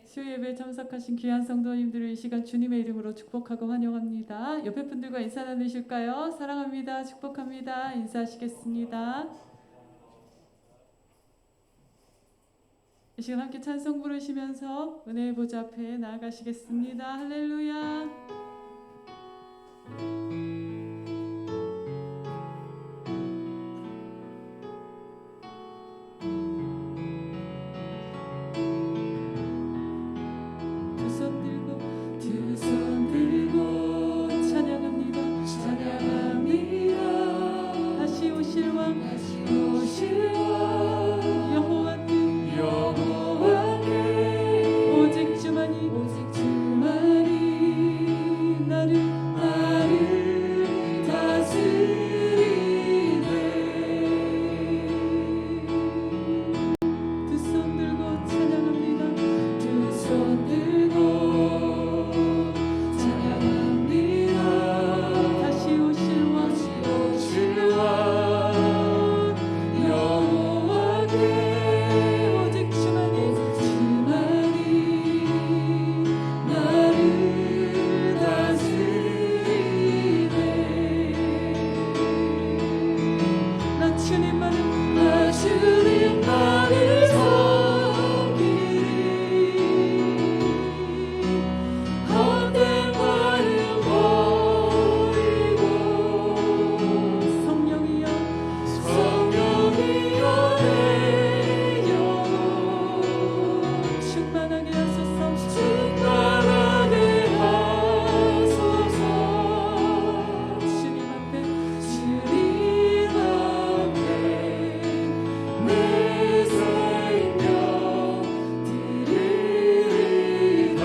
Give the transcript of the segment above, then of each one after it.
수요예배에 참석하신 귀한 성도님들을 이 시간 주님의 이름으로 축복하고 환영합니다. 옆에 분들과 인사 나누실까요? 사랑합니다. 축복합니다. 인사하시겠습니다. 이 시간 함께 찬송 부르시면서 은혜의 보좌 앞에 나아가시겠습니다. 할렐루야. 두 손 들고 찬양합니다. 다시 오실 왕 여호와께 오직 주만이 나를 다스리네. 두 손 들고 찬양합니다. 두 손 들고 다시 오실 왕 여호와께 오직 주만이 나를 다스리네. 나 주님만을 섬기리. 헛된 마음 버리고 성령이여 내 영혼 충만하게 하소서. 주님 앞에 내 생명 드리리다.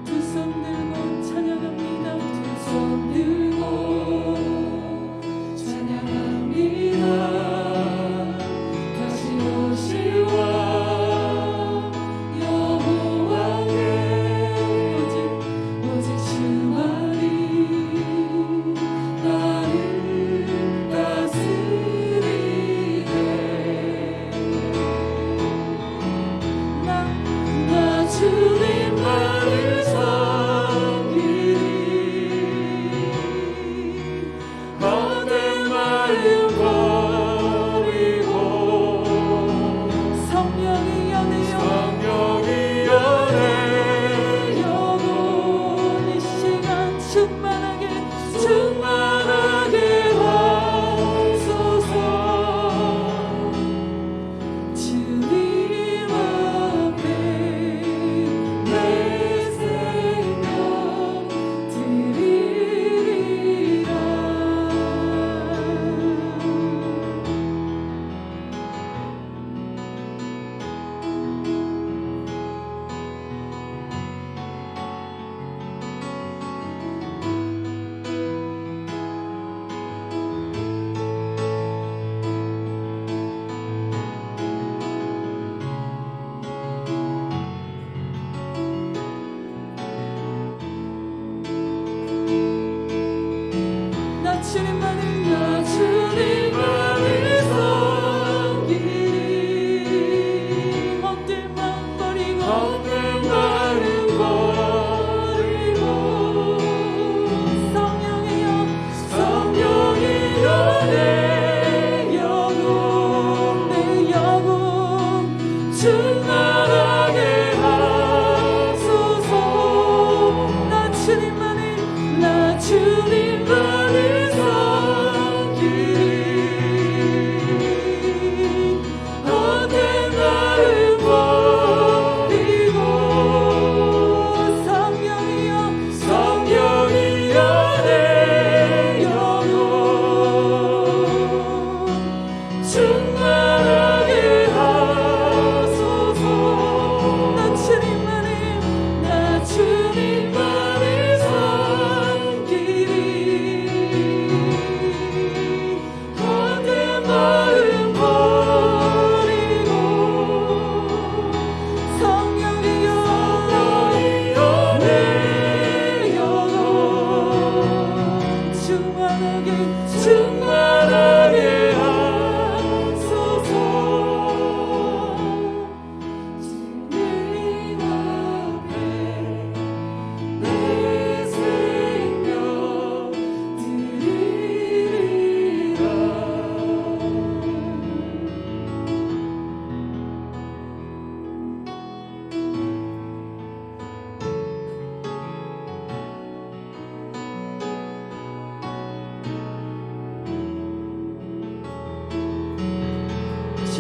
두 손 들고 찬양합니다. 두 손 들고 찬양합니다. 다시 오실 왕 여호와께 오직 주만이 나를 다스리네. 나 주님만을 섬기리. 헛된 마음 버리고 성령이여 내 영혼 이 시간 충만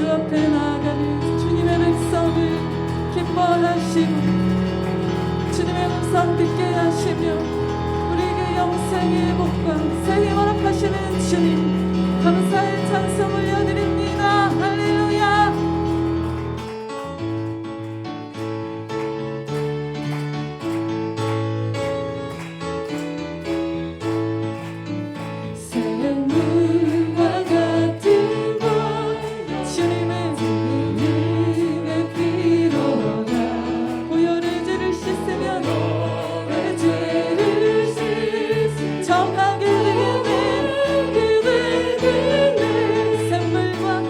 주 앞에 나아가는 주님의 백성을 기뻐하시고 주님의 음성 듣게 하시며 우리에게 영생의 복과 새 힘을 허락하시는 주님 감사의 찬송 올려드립니다. 할렐루야. 샘물과 같은 것 주님의 은혜의 피로라 보혈의 죄를 씻으며 내 죄를 씻으며 정하게 되겠네 그대 샘물과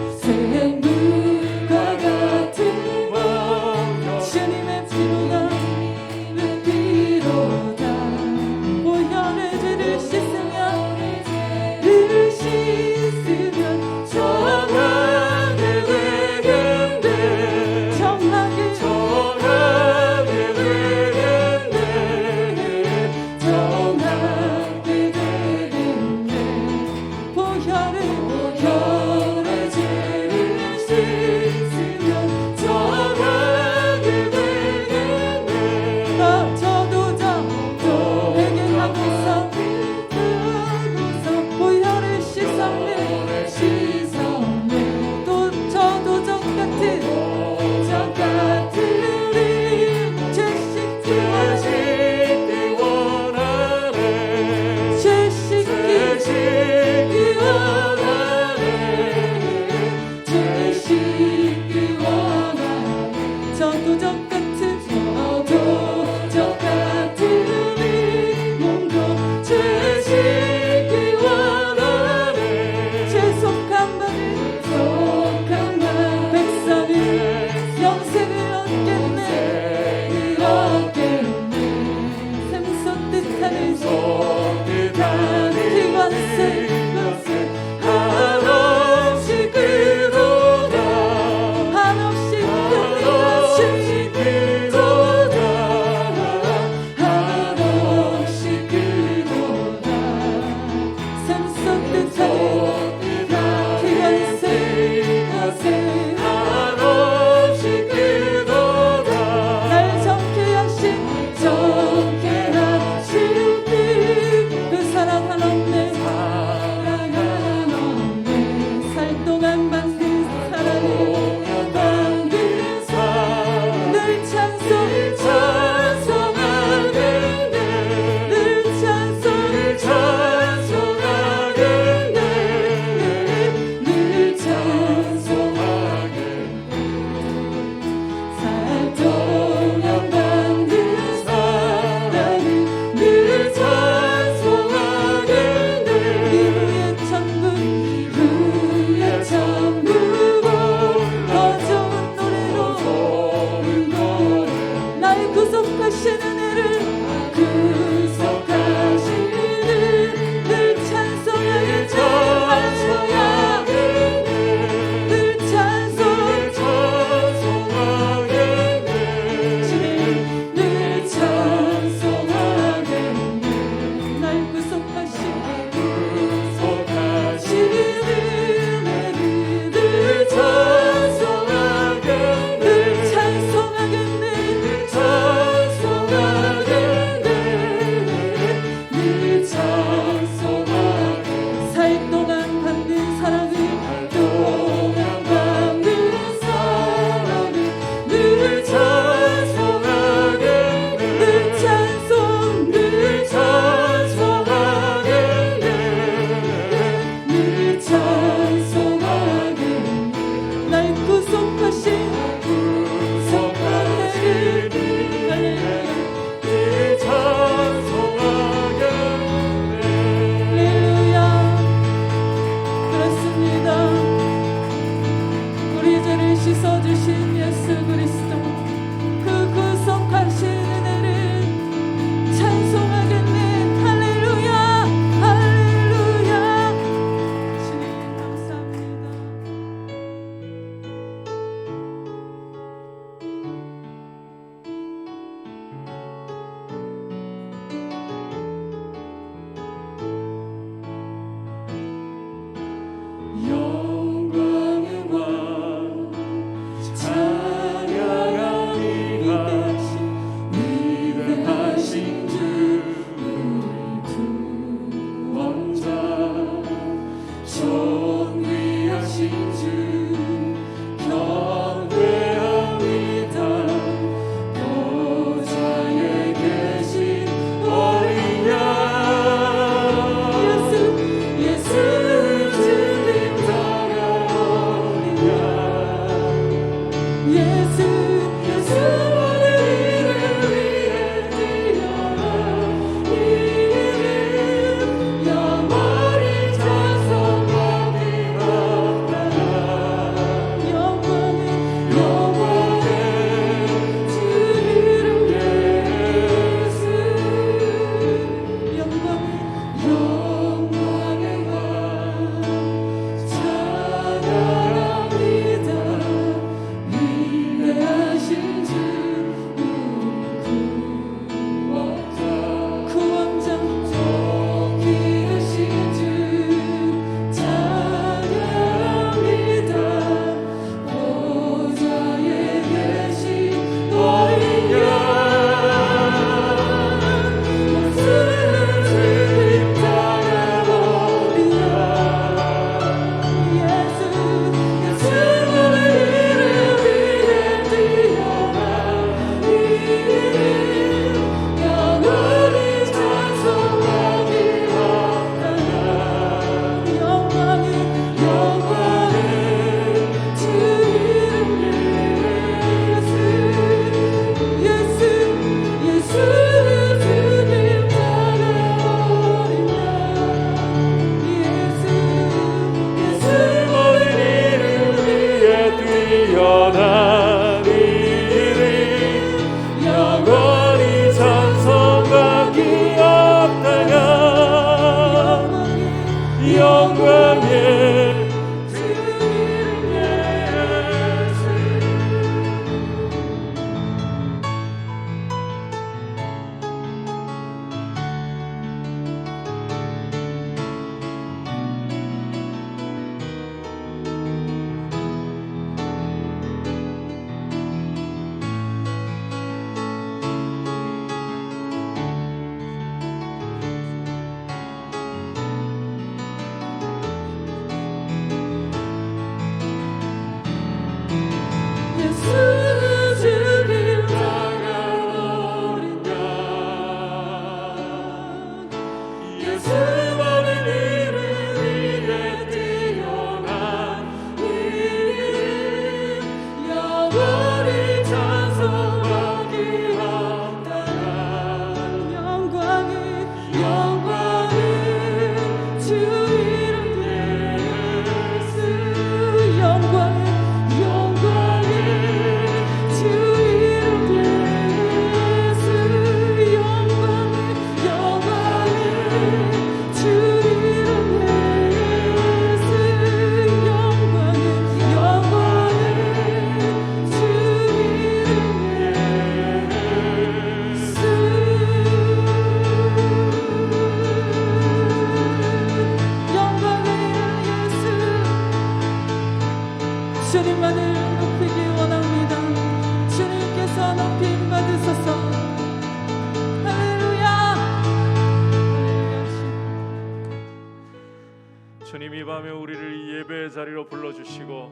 주님 이 밤에 우리를 이 예배의 자리로 불러주시고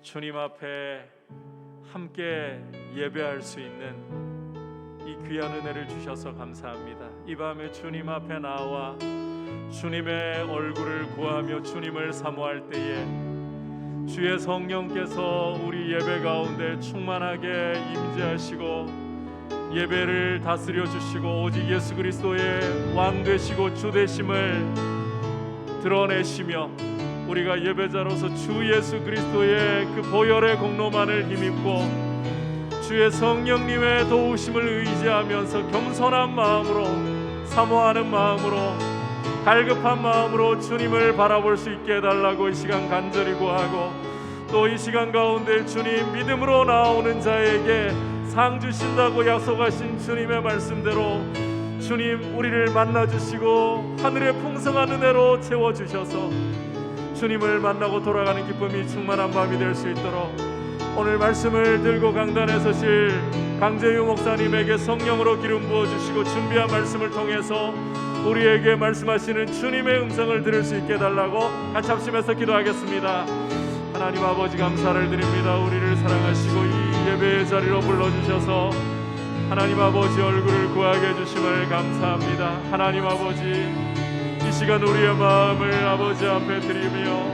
주님 앞에 함께 예배할 수 있는 이 귀한 은혜를 주셔서 감사합니다. 이 밤에 주님 앞에 나와 주님의 얼굴을 구하며 주님을 사모할 때에 주의 성령께서 우리 예배 가운데 충만하게 임재하시고 예배를 다스려 주시고 오직 예수 그리스도의 왕 되시고 주 되심을 드러내시며 우리가 예배자로서 주 예수 그리스도의 그 보혈의 공로만을 힘입고 주의 성령님의 도우심을 의지하면서 겸손한 마음으로 사모하는 마음으로 갈급한 마음으로 주님을 바라볼 수 있게 해달라고 이 시간 간절히 구하고 또 이 시간 가운데 주님 믿음으로 나오는 자에게 상 주신다고 약속하신 주님의 말씀대로 주님 우리를 만나주시고 하늘의 풍성한 은혜로 채워주셔서 주님을 만나고 돌아가는 기쁨이 충만한 밤이 될 수 있도록 오늘 말씀을 들고 강단에 서실 강재유 목사님에게 성령으로 기름 부어주시고 준비한 말씀을 통해서 우리에게 말씀하시는 주님의 음성을 들을 수 있게 해달라고 같이 합심해서 기도하겠습니다. 하나님 아버지 감사를 드립니다. 우리를 사랑하시고 이 예배의 자리로 불러주셔서 하나님 아버지 얼굴을 구하게 해주심을 감사합니다. 하나님 아버지 이 시간 우리의 마음을 아버지 앞에 드리며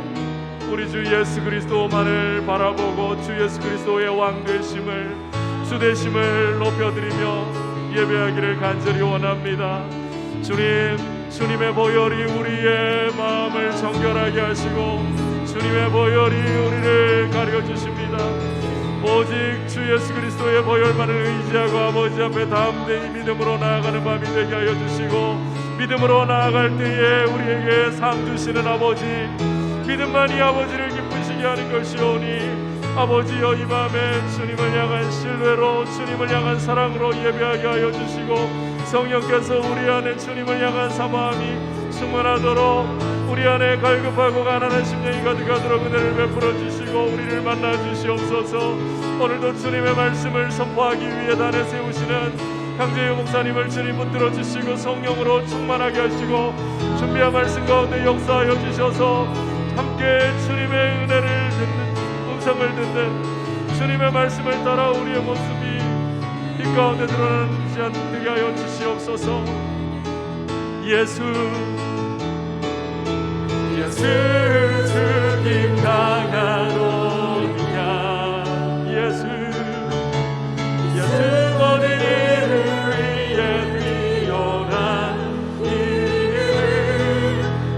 우리 주 예수 그리스도만을 바라보고 주 예수 그리스도의 왕 되심을 주 되심을 높여드리며 예배하기를 간절히 원합니다. 주님의 보혈이 우리의 마음을 정결하게 하시고 주님의 보혈이 우리를 가려주십니다. 오직 주 예수 그리스도의 보혈만을 의지하고 아버지 앞에 담대히 믿음으로 나아가는 밤이 되게 하여 주시고 믿음으로 나아갈 때에 우리에게 상 주시는 아버지 믿음만이 아버지를 기쁘시게 하는 것이오니 아버지여 이 밤에 주님을 향한 신뢰로 주님을 향한 사랑으로 예배하게 하여 주시고 성령께서 우리 안에 주님을 향한 사모함이 충만하도록 우리 안에 갈급하고 가난한 심령이 가득하도록 은혜를 베풀어 주시고 우리를 만나 주시옵소서. 오늘도 주님의 말씀을 선포하기 위해 단에 세우시는 강재유 목사님을 주님 붙들어 주시고 성령으로 충만하게 하시고 준비한 말씀 가운데 역사하여 주셔서 함께 주님의 은혜를 듣는 음성을 듣는 주님의 말씀을 따라 우리의 모습이 빛 가운데 드러나지 않게 하여 주시옵소서. 예수 주님 강하노냐 예수 모든 일을 위해 뛰어난 이름을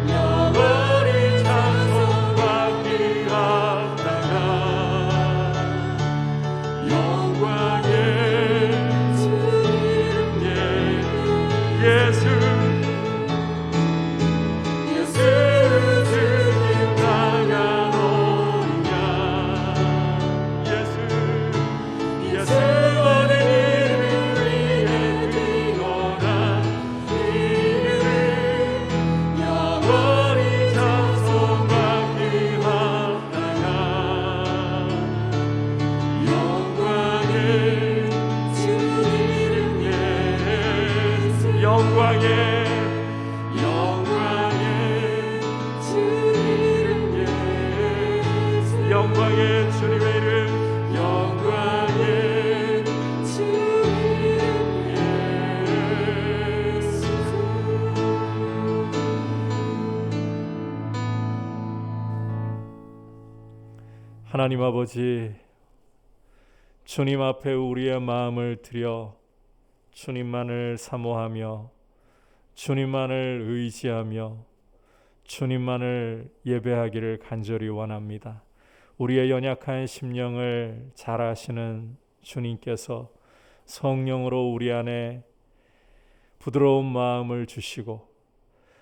영원히 찬송받기 합당한 영광의 주님께 예수 영광의 주님의 이름 영광의 주님 예수. 하나님 아버지 주님 앞에 우리의 마음을 드려 주님만을 사모하며 주님만을 의지하며 주님만을 예배하기를 간절히 원합니다. 우리의 연약한 심령을 잘 아시는 주님께서 성령으로 우리 안에 부드러운 마음을 주시고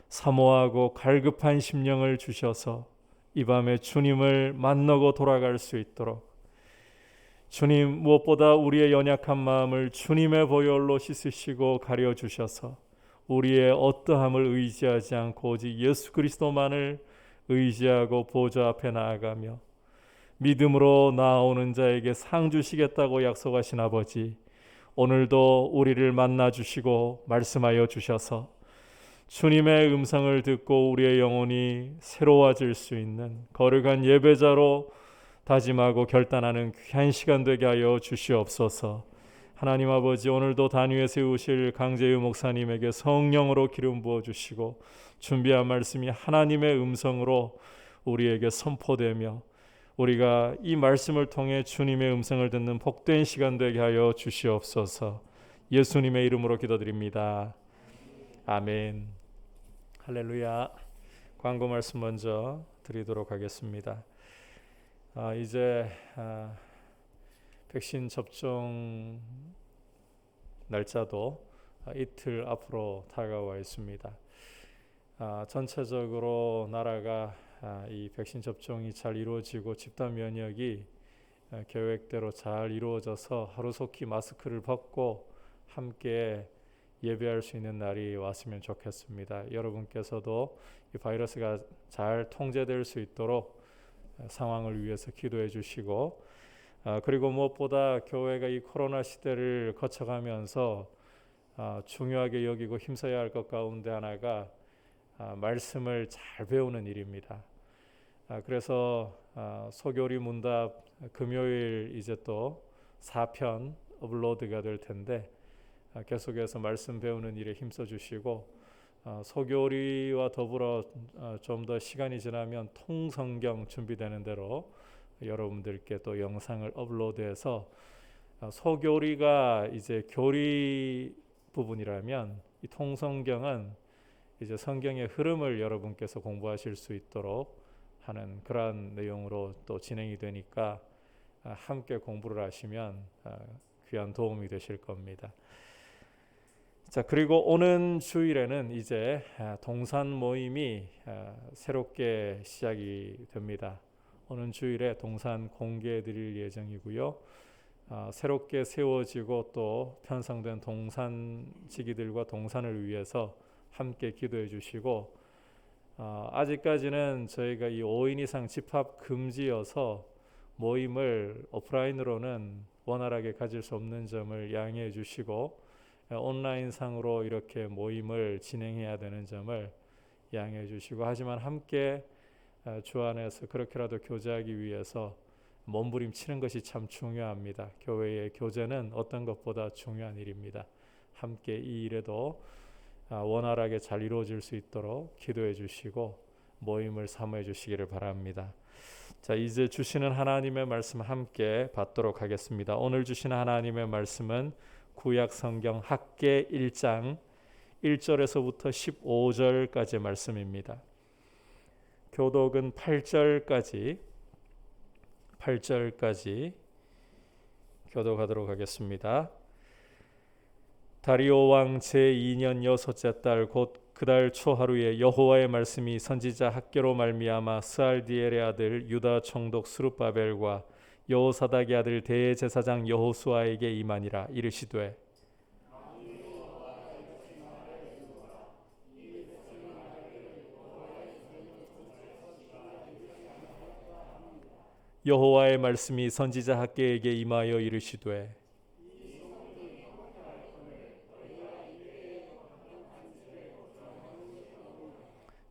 사모하고 갈급한 심령을 주셔서 이 밤에 주님을 만나고 돌아갈 수 있도록 주님 무엇보다 우리의 연약한 마음을 주님의 보혈로 씻으시고 가려주셔서 우리의 어떠함을 의지하지 않고 오직 예수 그리스도만을 의지하고 보좌 앞에 나아가며 믿음으로 나아오는 자에게 상 주시겠다고 약속하신 아버지, 오늘도 우리를 만나 주시고 말씀하여 주셔서 주님의 음성을 듣고 우리의 영혼이 새로워질 수 있는 거룩한 예배자로 다짐하고 결단하는 귀한 시간 되게 하여 주시옵소서. 하나님 아버지, 오늘도 단위에 세우실 강재유 목사님에게 성령으로 기름 부어 주시고 준비한 말씀이 하나님의 음성으로 우리에게 선포되며 우리가 이 말씀을 통해 주님의 음성을 듣는 복된 시간 되게 하여 주시옵소서. 예수님의 이름으로 기도드립니다. 아멘. 할렐루야. 광고 말씀 먼저 드리도록 하겠습니다. 이제 백신 접종 날짜도 이틀 앞으로 다가와 있습니다. 전체적으로 나라가 이 백신 접종이 잘 이루어지고 집단 면역이 계획대로 잘 이루어져서 하루속히 마스크를 벗고 함께 예배할 수 있는 날이 왔으면 좋겠습니다. 여러분께서도 이 바이러스가 잘 통제될 수 있도록 상황을 위해서 기도해 주시고, 그리고 무엇보다 교회가 이 코로나 시대를 거쳐가면서 중요하게 여기고 힘써야 할 것 가운데 하나가 말씀을 잘 배우는 일입니다. 그래서 소교리 문답 금요일 이제 또 4편 업로드가 될 텐데 계속해서 말씀 배우는 일에 힘써 주시고, 소교리와 더불어 좀 더 시간이 지나면 통성경 준비되는 대로 여러분들께 또 영상을 업로드해서 소교리가 이제 교리 부분이라면 이 통성경은 이제 성경의 흐름을 여러분께서 공부하실 수 있도록 하는 그러한 내용으로 또 진행이 되니까 함께 공부를 하시면 귀한 도움이 되실 겁니다. 자, 그리고 오는 주일에는 이제 동산 모임이 새롭게 시작이 됩니다. 오는 주일에 동산 공개해 드릴 예정이고요. 새롭게 세워지고 또 편성된 동산지기들과 동산을 위해서 함께 기도해 주시고, 아직까지는 저희가 이 5인 이상 집합 금지여서 모임을 오프라인으로는 원활하게 가질 수 없는 점을 양해해 주시고, 온라인상으로 이렇게 모임을 진행해야 되는 점을 양해해 주시고, 하지만 함께 주 안에서 그렇게라도 교제하기 위해서 몸부림치는 것이 참 중요합니다. 교회의 교제는 어떤 것보다 중요한 일입니다. 함께 이 일에도 원활하게 잘 이루어질 수 있도록 기도해 주시고 모임을 사모해 주시기를 바랍니다. 자, 이제 주시는 하나님의 말씀 함께 받도록 하겠습니다. 오늘 주시는 하나님의 말씀은 구약 성경 학개 1장 1절에서부터 15절까지의 말씀입니다. 교독은 8절까지 교독하도록 하겠습니다. 다리오 왕 제2년 여섯째 달 곧 그 달 초하루에 여호와의 말씀이 선지자 학개로 말미암아 스알디엘의 아들 유다 총독 스룹바벨과 여호사닥의 아들 대제사장 여호수아에게 임하니라. 이르시되 여호와의 말씀이 선지자 학개에게 임하여 이르시되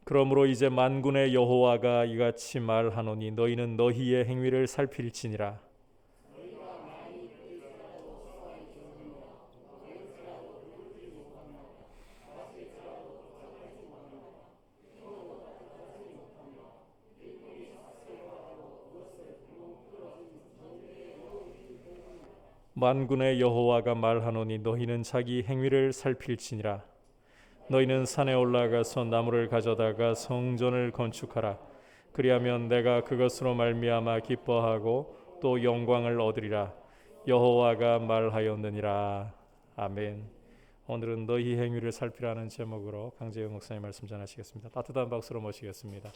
그러므로 이제 만군의 여호와가 이같이 말하노니 너희는 너희의 행위를 살필지니라. 만군의 여호와가 말하노니 너희는 자기 행위를 살필지니라. 너희는 산에 올라가서 나무를 가져다가 성전을 건축하라. 그리하면 내가 그것으로 말미암아 기뻐하고 또 영광을 얻으리라. 여호와가 말하였느니라. 아멘. 오늘은 너희 행위를 살피라는 제목으로 강재영 목사님 말씀 전하시겠습니다. 따뜻한 박수로 모시겠습니다.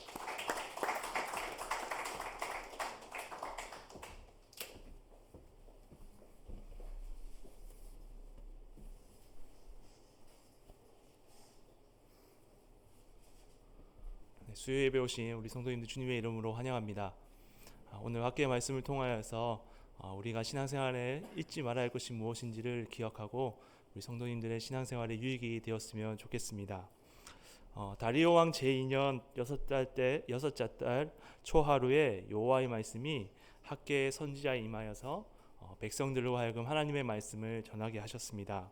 수요 예배 오신 우리 성도님들 주님의 이름으로 환영합니다. 오늘 학교의 말씀을 통하여서 우리가 신앙생활에 잊지 말아야 할 것이 무엇인지를 기억하고 우리 성도님들의 신앙생활에 유익이 되었으면 좋겠습니다. 다리오 왕 제2년 여섯째 달 초하루에 여호와의 말씀이 학개의 선지자에 임하여서 백성들로 하여금 하나님의 말씀을 전하게 하셨습니다.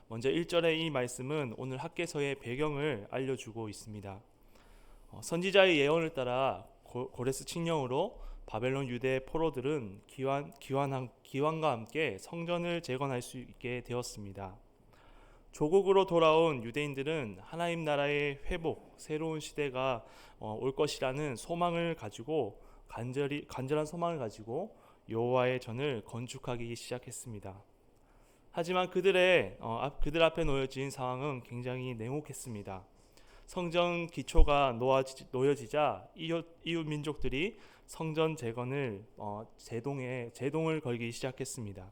먼저 1절의 이 말씀은 오늘 학개서의 배경을 알려주고 있습니다. 선지자의 예언을 따라 고레스 칙령으로 바벨론 유대 포로들은 기환과 함께 성전을 재건할 수 있게 되었습니다. 조국으로 돌아온 유대인들은 하나님 나라의 회복, 새로운 시대가 올 것이라는 소망을 가지고 간절한 소망을 가지고 여호와의 전을 건축하기 시작했습니다. 하지만 그들 앞에 놓여진 상황은 굉장히 냉혹했습니다. 성전 기초가 놓여지자 이웃 민족들이 성전 재건을 제동을 걸기 시작했습니다.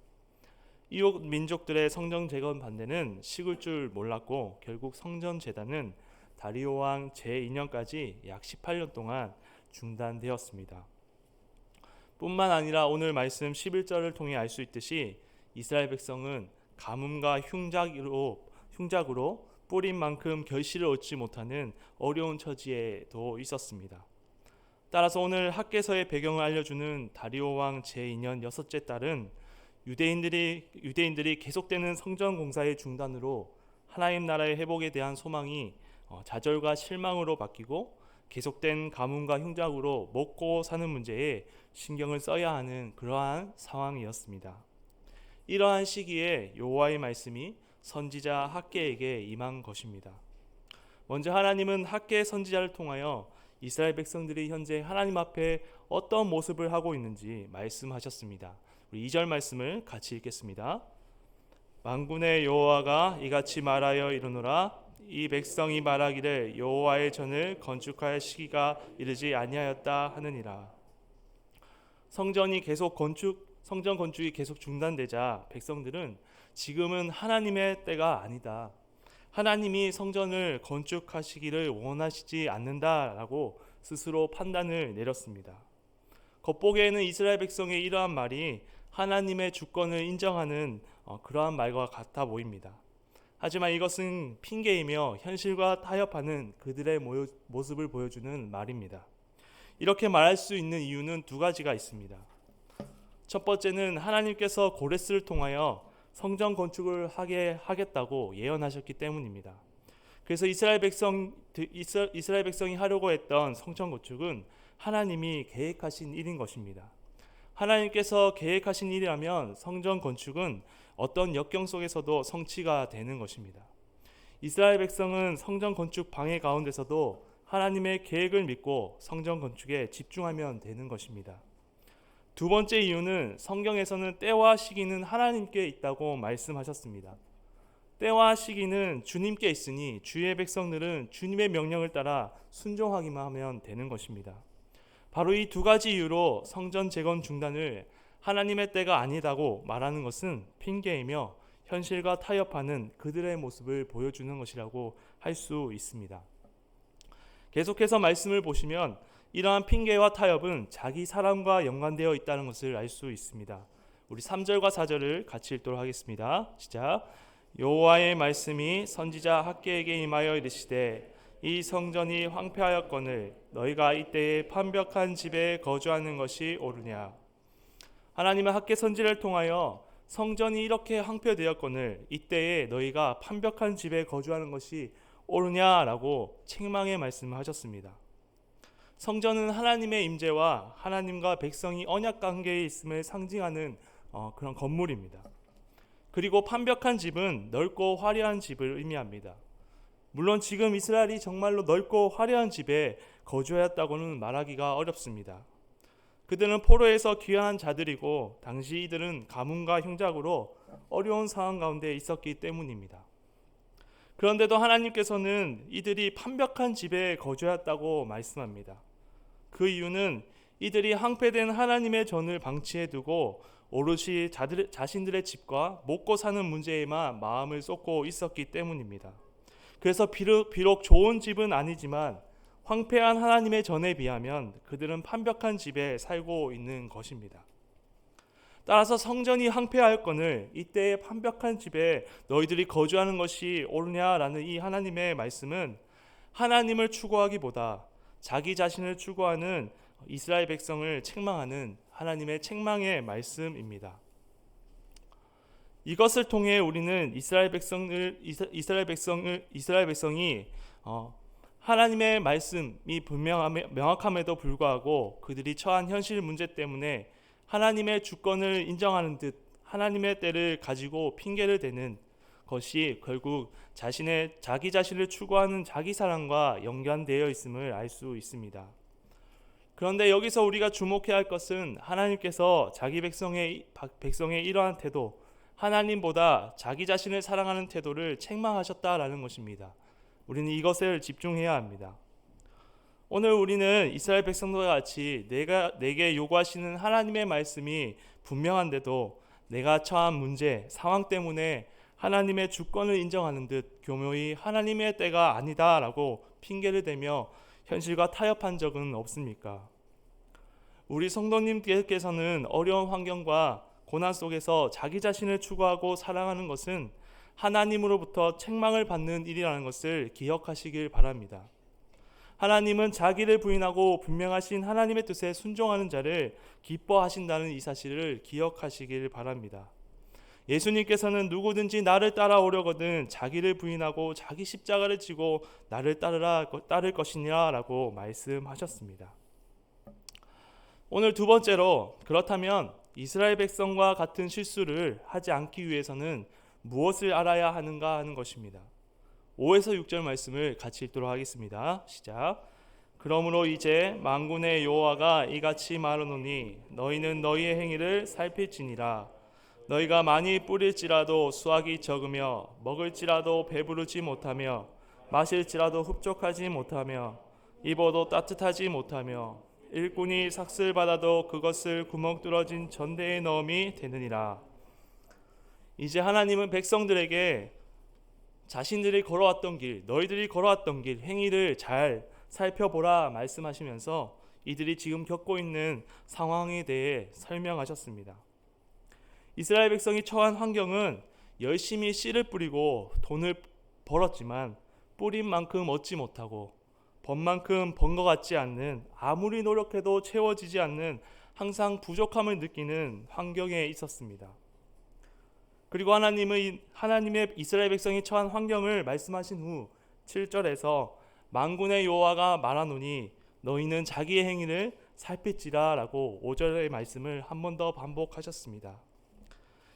이웃 민족들의 성전 재건 반대는 식을 줄 몰랐고 결국 성전 제단은 다리오 왕 제2년까지 약 18년 동안 중단되었습니다. 뿐만 아니라 오늘 말씀 11절을 통해 알 수 있듯이 이스라엘 백성은 가뭄과 흉작으로 뿌린 만큼 결실을 얻지 못하는 어려운 처지에도 있었습니다. 따라서 오늘 학개서의 배경을 알려주는 다리오 왕 제2년 여섯째 달은 유대인들이 계속되는 성전 공사의 중단으로 하나님 나라의 회복에 대한 소망이 좌절과 실망으로 바뀌고 계속된 가뭄과 흉작으로 먹고 사는 문제에 신경을 써야 하는 그러한 상황이었습니다. 이러한 시기에 여호와의 말씀이 선지자 학개에게 임한 것입니다. 먼저 하나님은 학개 선지자를 통하여 이스라엘 백성들이 현재 하나님 앞에 어떤 모습을 하고 있는지 말씀하셨습니다. 우리 2절 말씀을 같이 읽겠습니다. 만군의 여호와가 이같이 말하여 이르노라. 이 백성이 말하기를 여호와의 전을 건축할 시기가 이르지 아니하였다 하느니라. 성전 건축이 계속 중단되자 백성들은 지금은 하나님의 때가 아니다, 하나님이 성전을 건축하시기를 원하시지 않는다라고 스스로 판단을 내렸습니다. 겉보기에는 이스라엘 백성의 이러한 말이 하나님의 주권을 인정하는 그러한 말과 같아 보입니다. 하지만 이것은 핑계이며 현실과 타협하는 그들의 모습을 보여주는 말입니다. 이렇게 말할 수 있는 이유는 두 가지가 있습니다. 첫 번째는 하나님께서 고레스를 통하여 성전 건축을 하겠다고 예언하셨기 때문입니다. 그래서 이스라엘 백성이 하려고 했던 성전 건축은 하나님이 계획하신 일인 것입니다. 하나님께서 계획하신 일이라면 성전 건축은 어떤 역경 속에서도 성취가 되는 것입니다. 이스라엘 백성은 성전 건축 방해 가운데서도 하나님의 계획을 믿고 성전 건축에 집중하면 되는 것입니다. 두 번째 이유는 성경에서는 때와 시기는 하나님께 있다고 말씀하셨습니다. 때와 시기는 주님께 있으니 주의 백성들은 주님의 명령을 따라 순종하기만 하면 되는 것입니다. 바로 이 두 가지 이유로 성전 재건 중단을 하나님의 때가 아니다고 말하는 것은 핑계이며 현실과 타협하는 그들의 모습을 보여주는 것이라고 할 수 있습니다. 계속해서 말씀을 보시면 이러한 핑계와 타협은 자기 사람과 연관되어 있다는 것을 알 수 있습니다. 우리 3절과 4절을 같이 읽도록 하겠습니다. 시작. 여호와의 말씀이 선지자 학개에게 임하여 이르시되 이 성전이 황폐하였거늘 너희가 이때에 판벽한 집에 거주하는 것이 옳으냐. 하나님은 학개 선지를 통하여 성전이 이렇게 황폐되었거늘 이때에 너희가 판벽한 집에 거주하는 것이 옳으냐라고 책망의 말씀을 하셨습니다. 성전은 하나님의 임재와 하나님과 백성이 언약 관계에 있음을 상징하는 그런 건물입니다. 그리고 판벽한 집은 넓고 화려한 집을 의미합니다. 물론 지금 이스라엘이 정말로 넓고 화려한 집에 거주하였다고는 말하기가 어렵습니다. 그들은 포로에서 귀환한 자들이고 당시 이들은 가뭄과 흉작으로 어려운 상황 가운데 있었기 때문입니다. 그런데도 하나님께서는 이들이 판벽한 집에 거주하였다고 말씀합니다. 그 이유는 이들이 황폐된 하나님의 전을 방치해 두고 오롯이 자신들의 집과 먹고 사는 문제에만 마음을 쏟고 있었기 때문입니다. 그래서 비록 좋은 집은 아니지만 황폐한 하나님의 전에 비하면 그들은 판벽한 집에 살고 있는 것입니다. 따라서 성전이 황폐하였거늘 이때의 판벽한 집에 너희들이 거주하는 것이 옳으냐라는 이 하나님의 말씀은 하나님을 추구하기보다 자기 자신을 추구하는 이스라엘 백성을 책망하는 하나님의 책망의 말씀입니다. 이것을 통해 우리는 이스라엘 백성이 하나님의 말씀이 명확함에도 불구하고 그들이 처한 현실 문제 때문에 하나님의 주권을 인정하는 듯 하나님의 때를 가지고 핑계를 대는 것이 결국 자기 자신을 추구하는 자기 사랑과 연관되어 있음을 알 수 있습니다. 그런데 여기서 우리가 주목해야 할 것은 하나님께서 자기 백성의 이러한 태도, 하나님보다 자기 자신을 사랑하는 태도를 책망하셨다라는 것입니다. 우리는 이것을 집중해야 합니다. 오늘 우리는 이스라엘 백성들과 같이 내게 요구하시는 하나님의 말씀이 분명한데도 내가 처한 문제, 상황 때문에 하나님의 주권을 인정하는 듯 교묘히 하나님의 때가 아니다라고 핑계를 대며 현실과 타협한 적은 없습니까? 우리 성도님께서는 어려운 환경과 고난 속에서 자기 자신을 추구하고 사랑하는 것은 하나님으로부터 책망을 받는 일이라는 것을 기억하시길 바랍니다. 하나님은 자기를 부인하고 분명하신 하나님의 뜻에 순종하는 자를 기뻐하신다는 이 사실을 기억하시길 바랍니다. 예수님께서는 누구든지 나를 따라오려거든 자기를 부인하고 자기 십자가를 지고 나를 따를 것이니라 라고 말씀하셨습니다. 오늘 두 번째로, 그렇다면 이스라엘 백성과 같은 실수를 하지 않기 위해서는 무엇을 알아야 하는가 하는 것입니다. 5에서 6절 말씀을 같이 읽도록 하겠습니다. 시작. 그러므로 이제 만군의 여호와가 이같이 말하노니 너희는 너희의 행위를 살필지니라. 너희가 많이 뿌릴지라도 수확이 적으며 먹을지라도 배부르지 못하며 마실지라도 흡족하지 못하며 입어도 따뜻하지 못하며 일꾼이 삭슬 받아도 그것을 구멍 뚫어진 전대에 넣음이 되느니라. 이제 하나님은 백성들에게 자신들이 걸어왔던 길, 너희들이 걸어왔던 길, 행위를 잘 살펴보라 말씀하시면서 이들이 지금 겪고 있는 상황에 대해 설명하셨습니다. 이스라엘 백성이 처한 환경은 열심히 씨를 뿌리고 돈을 벌었지만 뿌린 만큼 얻지 못하고 번 만큼 번 것 같지 않는, 아무리 노력해도 채워지지 않는 항상 부족함을 느끼는 환경에 있었습니다. 그리고 하나님의 이스라엘 백성이 처한 환경을 말씀하신 후 7절에서 만군의 여호와가 말하노니 너희는 자기의 행위를 살필지라 라고 5절의 말씀을 한 번 더 반복하셨습니다.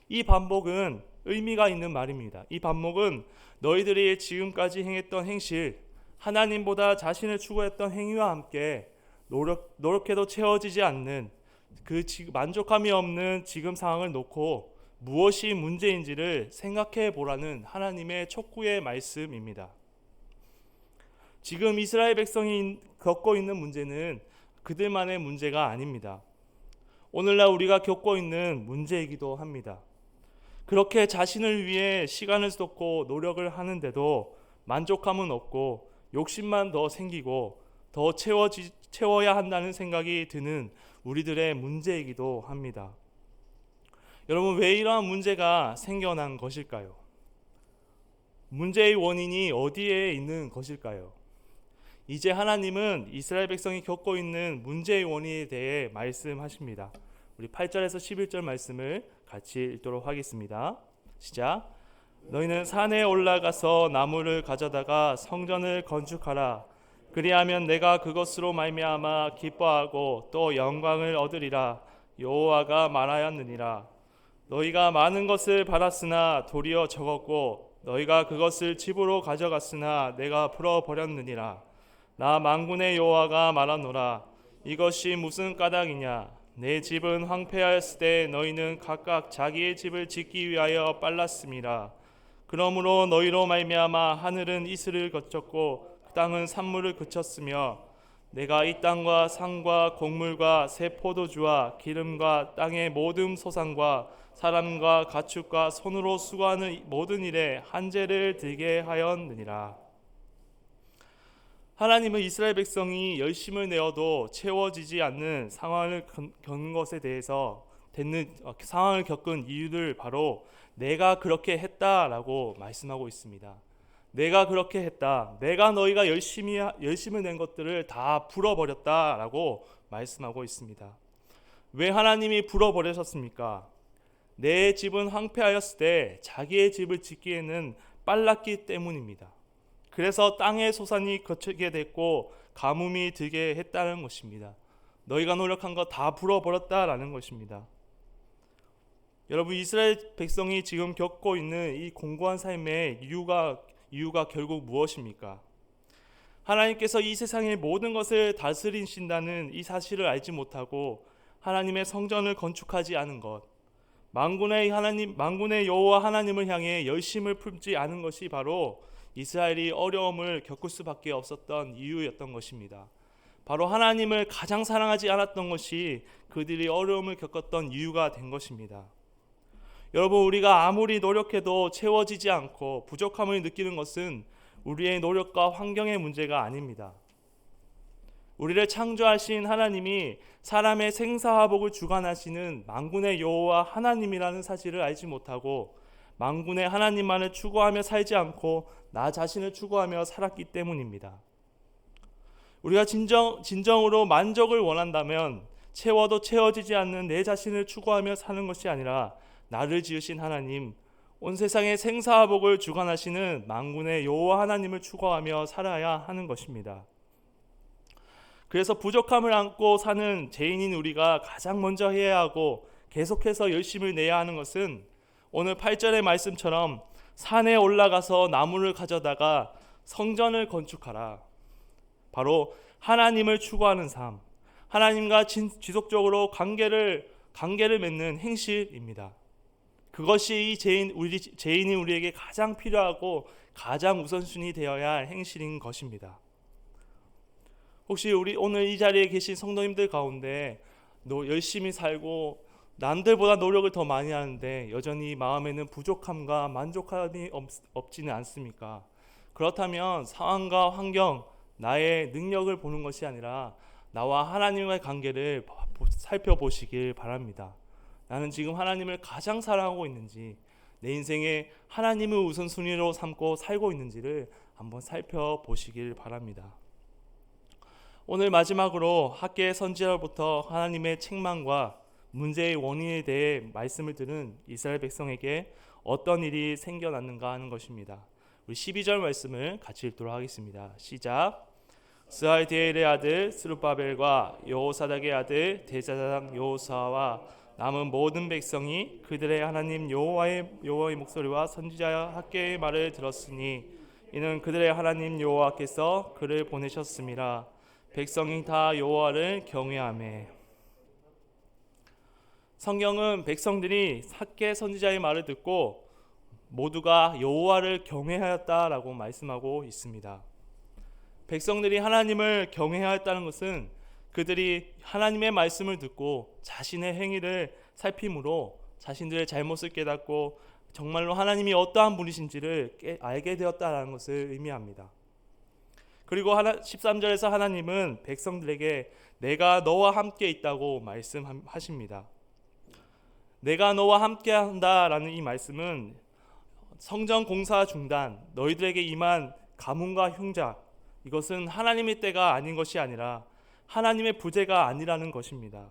이 반복은 의미가 있는 말입니다. 이 반복은 너희들이 지금까지 행했던 행실, 하나님보다 자신을 추구했던 행위와 함께 노력해도 채워지지 않는 만족함이 없는 지금 상황을 놓고 무엇이 문제인지를 생각해 보라는 하나님의 촉구의 말씀입니다. 지금 이스라엘 백성이 겪고 있는 문제는 그들만의 문제가 아닙니다. 오늘날 우리가 겪고 있는 문제이기도 합니다. 그렇게 자신을 위해 시간을 쏟고 노력을 하는데도 만족함은 없고 욕심만 더 생기고 더 채워야 한다는 생각이 드는 우리들의 문제이기도 합니다. 여러분, 왜 이러한 문제가 생겨난 것일까요? 문제의 원인이 어디에 있는 것일까요? 이제 하나님은 이스라엘 백성이 겪고 있는 문제의 원인에 대해 말씀하십니다. 우리 8절에서 11절 말씀을 같이 읽도록 하겠습니다. 시작. 너희는 산에 올라가서 나무를 가져다가 성전을 건축하라. 그리하면 내가 그것으로 말미암아 기뻐하고 또 영광을 얻으리라. 여호와가 말하였느니라. 너희가 많은 것을 받았으나 도리어 적었고 너희가 그것을 집으로 가져갔으나 내가 풀어버렸느니라. 나 만군의 여호와가 말하노라. 이것이 무슨 까닭이냐? 내 집은 황폐하였을 때 너희는 각각 자기의 집을 짓기 위하여 빨랐음이라. 그러므로 너희로 말미암아 하늘은 이슬을 거쳤고 그 땅은 산물을 그쳤으며 내가 이 땅과 산과 곡물과 새 포도주와 기름과 땅의 모든 소산과 사람과 가축과 손으로 수고하는 모든 일에 한재를 들게 하였느니라. 하나님은 이스라엘 백성이 열심을 내어도 채워지지 않는 상황을 겪는 것에 대해서 상황을 겪은 이유를 바로 내가 그렇게 했다라고 말씀하고 있습니다. 내가 그렇게 했다. 내가 너희가 열심을 낸 것들을 다 불어버렸다라고 말씀하고 있습니다. 왜 하나님이 불어버리셨습니까? 내 집은 황폐하였을 때 자기의 집을 짓기에는 빨랐기 때문입니다. 그래서 땅의 소산이 거치게 됐고 가뭄이 들게 했다는 것입니다. 너희가 노력한 거 다 불어버렸다라는 것입니다. 여러분, 이스라엘 백성이 지금 겪고 있는 이 공고한 삶의 이유가 결국 무엇입니까? 하나님께서 이 세상의 모든 것을 다스리신다는 이 사실을 알지 못하고 하나님의 성전을 건축하지 않은 것, 만군의 여호와 하나님을 향해 열심을 품지 않은 것이 바로 이스라엘이 어려움을 겪을 수밖에 없었던 이유였던 것입니다. 바로 하나님을 가장 사랑하지 않았던 것이 그들이 어려움을 겪었던 이유가 된 것입니다. 여러분, 우리가 아무리 노력해도 채워지지 않고 부족함을 느끼는 것은 우리의 노력과 환경의 문제가 아닙니다. 우리를 창조하신 하나님이 사람의 생사화복을 주관하시는 만군의 여호와 하나님이라는 사실을 알지 못하고 만군의 하나님만을 추구하며 살지 않고 나 자신을 추구하며 살았기 때문입니다. 우리가 진정으로 만족을 원한다면 채워도 채워지지 않는 내 자신을 추구하며 사는 것이 아니라 나를 지으신 하나님, 온 세상의 생사화복을 주관하시는 만군의 여호와 하나님을 추구하며 살아야 하는 것입니다. 그래서 부족함을 안고 사는 죄인인 우리가 가장 먼저 해야 하고 계속해서 열심을 내야 하는 것은 오늘 8절의 말씀처럼 산에 올라가서 나무를 가져다가 성전을 건축하라. 바로 하나님을 추구하는 삶, 하나님과 지속적으로 관계를 맺는 행실입니다. 그것이 이 죄인인 우리에게 가장 필요하고 가장 우선순위 되어야 할 행실인 것입니다. 혹시 우리 오늘 이 자리에 계신 성도님들 가운데 열심히 살고 남들보다 노력을 더 많이 하는데 여전히 마음에는 부족함과 만족함이 없지는 않습니까? 그렇다면 상황과 환경, 나의 능력을 보는 것이 아니라 나와 하나님과의 관계를 살펴보시길 바랍니다. 나는 지금 하나님을 가장 사랑하고 있는지, 내 인생에 하나님을 우선순위로 삼고 살고 있는지를 한번 살펴보시길 바랍니다. 오늘 마지막으로 학계 선지자로부터 하나님의 책망과 문제의 원인에 대해 말씀을 들은 이스라엘 백성에게 어떤 일이 생겨났는가 하는 것입니다. 우리 12절 말씀을 같이 읽도록 하겠습니다. 시작. 스알디엘의 아들 스룹바벨과 여호사닥의 아들 대제사장 여호수아와 남은 모든 백성이 그들의 하나님 여호와의 목소리와 선지자 학계의 말을 들었으니 이는 그들의 하나님 여호와께서 그를 보내셨음이라. 백성이 다 여호와를 경외하매. 성경은 백성들이 학계 선지자의 말을 듣고 모두가 여호와를 경외하였다라고 말씀하고 있습니다. 백성들이 하나님을 경외하였다는 것은 그들이 하나님의 말씀을 듣고 자신의 행위를 살핌으로 자신들의 잘못을 깨닫고 정말로 하나님이 어떠한 분이신지를 알게 되었다는 것을 의미합니다. 그리고 13절에서 하나님은 백성들에게 내가 너와 함께 있다고 말씀하십니다. 내가 너와 함께 한다라는 이 말씀은 성전 공사 중단, 너희들에게 임한 가뭄과 흉작, 이것은 하나님의 때가 아닌 것이 아니라 하나님의 부재가 아니라는 것입니다.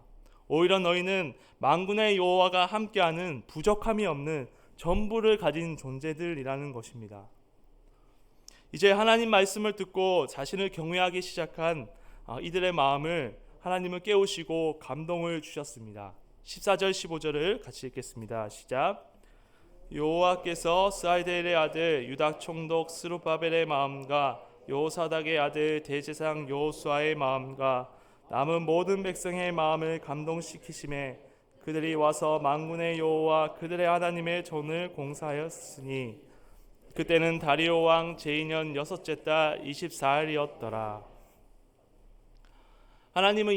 오히려 너희는 만군의 여호와가 함께하는 부족함이 없는 전부를 가진 존재들이라는 것입니다. 이제 하나님 말씀을 듣고 자신을 경외하기 시작한 이들의 마음을 하나님은 깨우시고 감동을 주셨습니다. 14절 15절을 같이 읽겠습니다. 시작. 여호와께서 스알디엘의 아들 유다 총독 스룹바벨의 마음과 여호사닥의 아들 대제사장 여호수아의 마음과 남은 모든 백성의 마음을 감동시키심에 그들이 와서 만군의 여호와 그들의 하나님의 전을 공사하였으니 그때는 다리오 왕 제2년 6째 달 24일이었더라. 하나님은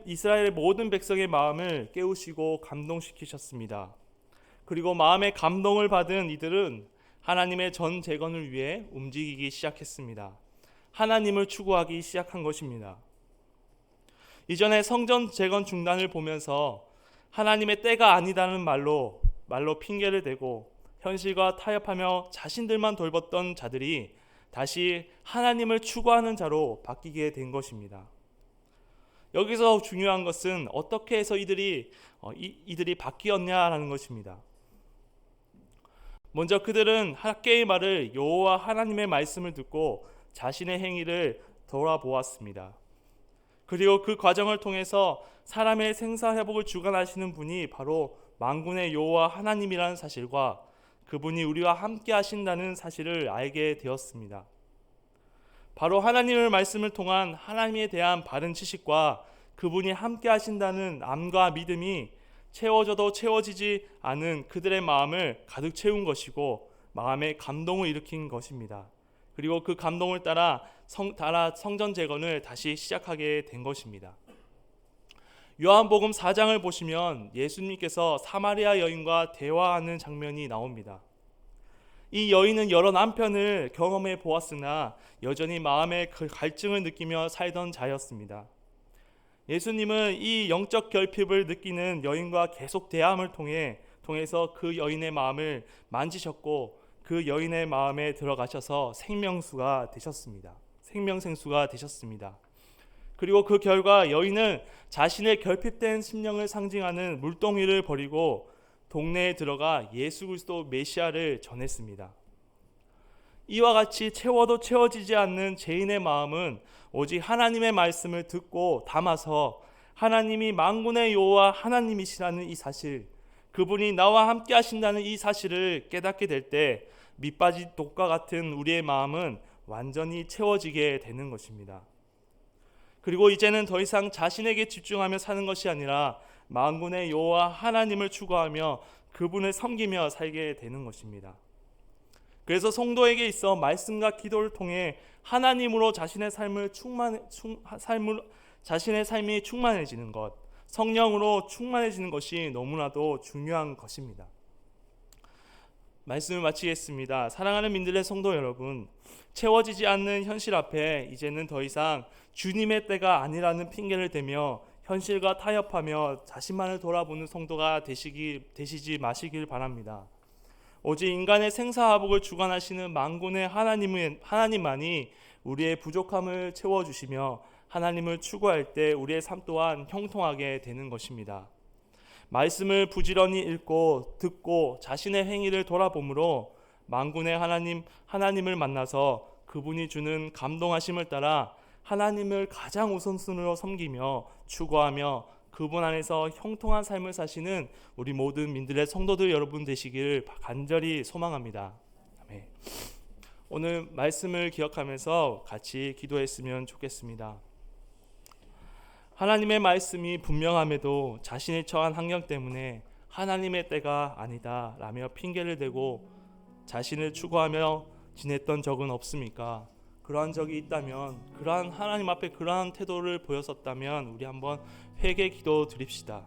이스라엘의 모든 백성의 마음을 깨우시고 감동시키셨습니다. 그리고 마음의 감동을 받은 이들은 하나님의 전 재건을 위해 움직이기 시작했습니다. 하나님을 추구하기 시작한 것입니다. 이전에 성전 재건 중단을 보면서 하나님의 때가 아니다는 말로 핑계를 대고 현실과 타협하며 자신들만 돌봤던 자들이 다시 하나님을 추구하는 자로 바뀌게 된 것입니다. 여기서 중요한 것은 어떻게 해서 이들이 바뀌었냐라는 것입니다. 먼저 그들은 학개의 말을 여호와 하나님의 말씀을 듣고 자신의 행위를 돌아보았습니다. 그리고 그 과정을 통해서 사람의 생사회복을 주관하시는 분이 바로 만군의 여호와 하나님이라는 사실과 그분이 우리와 함께 하신다는 사실을 알게 되었습니다. 바로 하나님의 말씀을 통한 하나님에 대한 바른 지식과 그분이 함께 하신다는 암과 믿음이 채워져도 채워지지 않은 그들의 마음을 가득 채운 것이고 마음에 감동을 일으킨 것입니다. 그리고 그 감동을 따라 성전 재건을 다시 시작하게 된 것입니다. 요한복음 4장을 보시면 예수님께서 사마리아 여인과 대화하는 장면이 나옵니다. 이 여인은 여러 남편을 경험해 보았으나 여전히 마음의 그 갈증을 느끼며 살던 자였습니다. 예수님은 이 영적 결핍을 느끼는 여인과 계속 대함을 통해서 그 여인의 마음을 만지셨고 그 여인의 마음에 들어가셔서 생명수가 되셨습니다. 생명생수가 되셨습니다. 그리고 그 결과 여인은 자신의 결핍된 심령을 상징하는 물동이를 버리고 동네에 들어가 예수 그리스도 메시아를 전했습니다. 이와 같이 채워도 채워지지 않는 죄인의 마음은 오직 하나님의 말씀을 듣고 담아서 하나님이 만군의 여호와 하나님이시라는 이 사실, 그분이 나와 함께 하신다는 이 사실을 깨닫게 될 때 밑빠진 독과 같은 우리의 마음은 완전히 채워지게 되는 것입니다. 그리고 이제는 더 이상 자신에게 집중하며 사는 것이 아니라 만군의 여호와 하나님을 추구하며 그분을 섬기며 살게 되는 것입니다. 그래서 성도에게 있어 말씀과 기도를 통해 하나님으로 자신의 삶이 충만해지는 것, 성령으로 충만해지는 것이 너무나도 중요한 것입니다. 말씀을 마치겠습니다. 사랑하는 민들의 성도 여러분, 채워지지 않는 현실 앞에 이제는 더 이상 주님의 때가 아니라는 핑계를 대며 현실과 타협하며 자신만을 돌아보는 성도가 되시지 마시길 바랍니다. 오직 인간의 생사화복을 주관하시는 만군의 하나님만이 우리의 부족함을 채워주시며 하나님을 추구할 때 우리의 삶 또한 형통하게 되는 것입니다. 말씀을 부지런히 읽고 듣고 자신의 행위를 돌아보므로 만군의 하나님을 만나서 그분이 주는 감동하심을 따라 하나님을 가장 우선순위로 섬기며 추구하며 그분 안에서 형통한 삶을 사시는 우리 모든 민들의 성도들 여러분 되시길 간절히 소망합니다. 아멘. 오늘 말씀을 기억하면서 같이 기도했으면 좋겠습니다. 하나님의 말씀이 분명함에도 자신이 처한 환경 때문에 하나님의 때가 아니다 라며 핑계를 대고 자신을 추구하며 지냈던 적은 없습니까? 그러한 적이 있다면, 그러한 하나님 앞에 그러한 태도를 보였었다면 우리 한번 회개 기도 드립시다.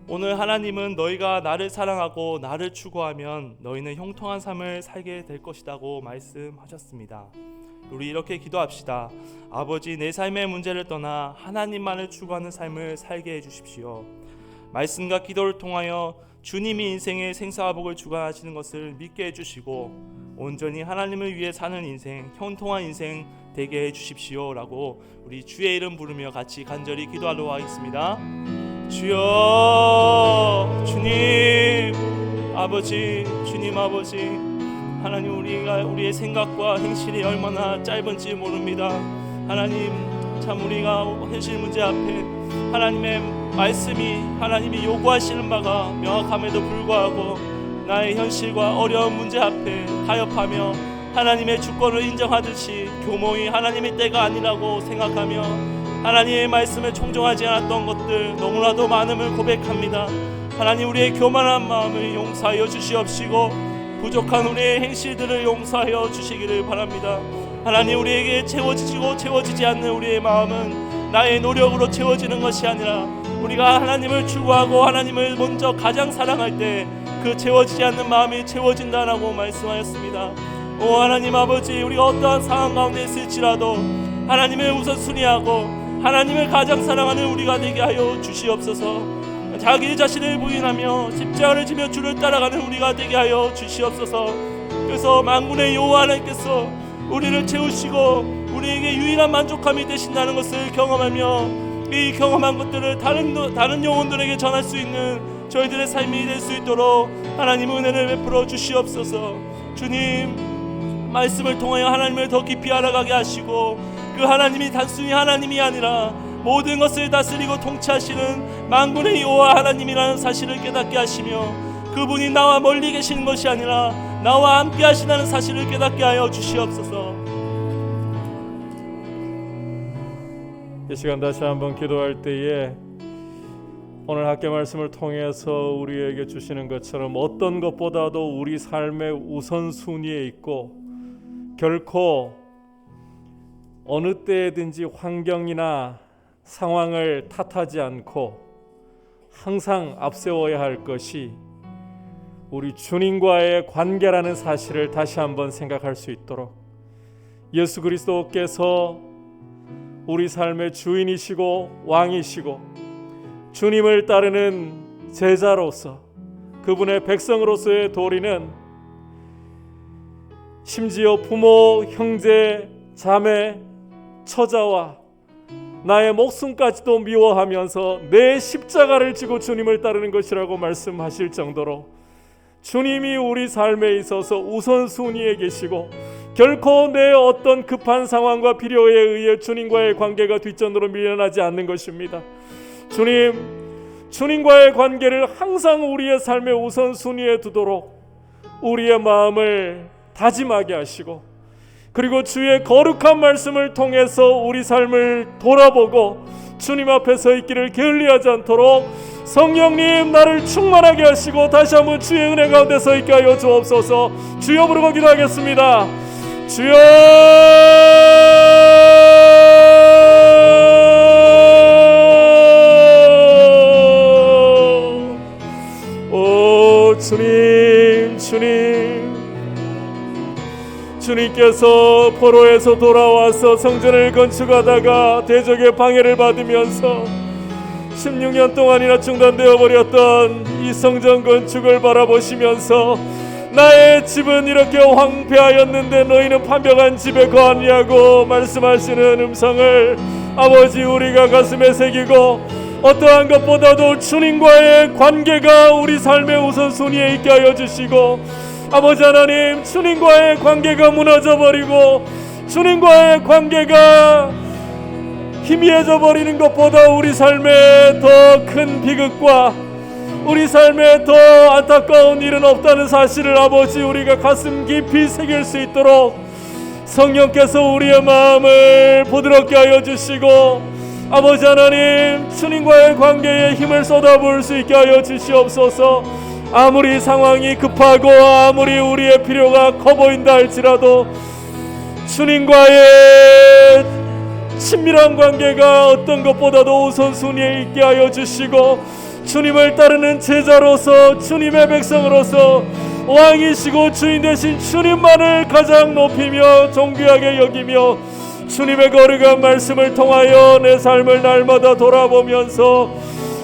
오늘 하나님은 너희가 나를 사랑하고 나를 추구하면 너희는 형통한 삶을 살게 될 것이라고 말씀하셨습니다. 우리 이렇게 기도합시다. 아버지, 내 삶의 문제를 떠나 하나님만을 추구하는 삶을 살게 해주십시오. 말씀과 기도를 통하여 주님이 인생의 생사화복을 주관하시는 것을 믿게 해주시고 온전히 하나님을 위해 사는 인생, 형통한 인생 되게 해주십시오 라고 우리 주의 이름 부르며 같이 간절히 기도하러 하겠습니다. 주여, 주님 아버지, 주님 아버지, 하나님, 우리의 생각과 행실이 얼마나 짧은지 모릅니다. 하나님, 참 우리가 현실 문제 앞에 하나님의 말씀이, 하나님이 요구하시는 바가 명확함에도 불구하고 나의 현실과 어려운 문제 앞에 타협하며 하나님의 주권을 인정하듯이 교모히 하나님의 때가 아니라고 생각하며 하나님의 말씀에 청종하지 않았던 것들 너무나도 많음을 고백합니다. 하나님, 우리의 교만한 마음을 용서하여 주시옵시고 부족한 우리의 행실들을 용서하여 주시기를 바랍니다. 하나님, 우리에게 채워지고 채워지지 않는 우리의 마음은 나의 노력으로 채워지는 것이 아니라 우리가 하나님을 추구하고 하나님을 먼저 가장 사랑할 때 그 채워지지 않는 마음이 채워진다라고 말씀하였습니다. 오 하나님 아버지, 우리가 어떠한 상황 가운데 있을지라도 하나님을 우선순위하고 하나님을 가장 사랑하는 우리가 되게 하여 주시옵소서. 자기 자신을 부인하며 십자가를 지며 주를 따라가는 우리가 되게 하여 주시옵소서. 그래서 만군의 여호와 하나님께서 우리를 채우시고 우리에게 유일한 만족함이 되신다는 것을 경험하며 이 경험한 것들을 다른 영혼들에게 전할 수 있는 저희들의 삶이 될 수 있도록 하나님 은혜를 베풀어 주시옵소서. 주님, 말씀을 통하여 하나님을 더 깊이 알아가게 하시고 그 하나님이 단순히 하나님이 아니라 모든 것을 다스리고 통치하시는 만군의 여호와 하나님이라는 사실을 깨닫게 하시며 그분이 나와 멀리 계시는 것이 아니라 나와 함께 하시다는 사실을 깨닫게 하여 주시옵소서. 이 시간 다시 한번 기도할 때에 오늘 학교 말씀을 통해서 우리에게 주시는 것처럼 어떤 것보다도 우리 삶의 우선순위에 있고 결코 어느 때든지 환경이나 상황을 탓하지 않고 항상 앞세워야 할 것이 우리 주님과의 관계라는 사실을 다시 한번 생각할 수 있도록 예수 그리스도께서 우리 삶의 주인이시고 왕이시고 주님을 따르는 제자로서 그분의 백성으로서의 도리는 심지어 부모, 형제, 자매, 처자와 나의 목숨까지도 미워하면서 내 십자가를 지고 주님을 따르는 것이라고 말씀하실 정도로 주님이 우리 삶에 있어서 우선순위에 계시고 결코 내 어떤 급한 상황과 필요에 의해 주님과의 관계가 뒷전으로 밀려나지 않는 것입니다. 주님과의 관계를 항상 우리의 삶의 우선순위에 두도록 우리의 마음을 다짐하게 하시고 그리고 주의 거룩한 말씀을 통해서 우리 삶을 돌아보고 주님 앞에 서 있기를 게을리하지 않도록 성령님 나를 충만하게 하시고 다시 한번 주의 은혜 가운데 서 있게 하여 주옵소서. 주여 부르고 기도하겠습니다. 주여 오 주님께서 포로에서 돌아와서 성전을 건축하다가 대적의 방해를 받으면서 16년 동안이나 중단되어 버렸던 이 성전 건축을 바라보시면서 나의 집은 이렇게 황폐하였는데 너희는 판벽한 집에 거하냐고 말씀하시는 음성을 아버지 우리가 가슴에 새기고 어떠한 것보다도 주님과의 관계가 우리 삶의 우선순위에 있게 하여 주시고 아버지 하나님 주님과의 관계가 무너져 버리고 주님과의 관계가 희미해져 버리는 것보다 우리 삶에 더 큰 비극과 우리 삶에 더 안타까운 일은 없다는 사실을 아버지 우리가 가슴 깊이 새길 수 있도록 성령께서 우리의 마음을 부드럽게 하여 주시고 아버지 하나님 주님과의 관계에 힘을 쏟아부을 수 있게 하여 주시옵소서. 아무리 상황이 급하고 아무리 우리의 필요가 커 보인다 할지라도 주님과의 친밀한 관계가 어떤 것보다도 우선순위에 있게 하여 주시고 주님을 따르는 제자로서 주님의 백성으로서 왕이시고 주인 되신 주님만을 가장 높이며 존귀하게 여기며 주님의 거룩한 말씀을 통하여 내 삶을 날마다 돌아보면서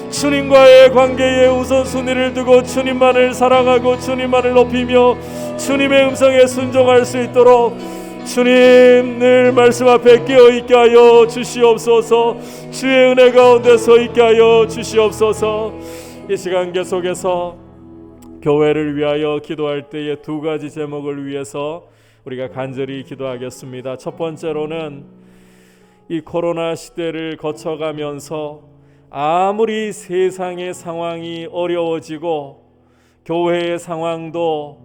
주님과의 관계에 우선순위를 두고 주님만을 사랑하고 주님만을 높이며 주님의 음성에 순종할 수 있도록 주님 늘 말씀 앞에 깨어있게 하여 주시옵소서. 주의 은혜 가운데 서 있게 하여 주시옵소서. 이 시간 계속해서 교회를 위하여 기도할 때의 두 가지 제목을 위해서 우리가 간절히 기도하겠습니다. 첫 번째로는 이 코로나 시대를 거쳐가면서 아무리 세상의 상황이 어려워지고 교회의 상황도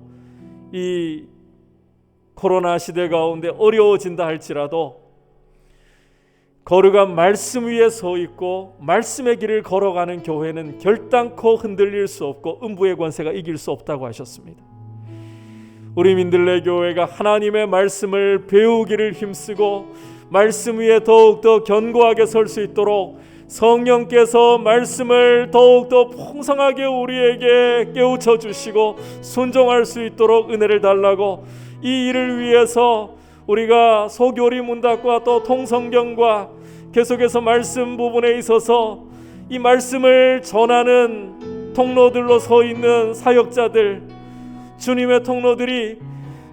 이 코로나 시대 가운데 어려워진다 할지라도 거룩한 말씀 위에 서 있고 말씀의 길을 걸어가는 교회는 결단코 흔들릴 수 없고 음부의 권세가 이길 수 없다고 하셨습니다. 우리 민들레 교회가 하나님의 말씀을 배우기를 힘쓰고 말씀 위에 더욱더 견고하게 설 수 있도록 성령께서 말씀을 더욱더 풍성하게 우리에게 깨우쳐 주시고 순종할 수 있도록 은혜를 달라고 이 일을 위해서 우리가 소교리 문답과 또 통성경과 계속해서 말씀 부분에 있어서 이 말씀을 전하는 통로들로 서 있는 사역자들 주님의 통로들이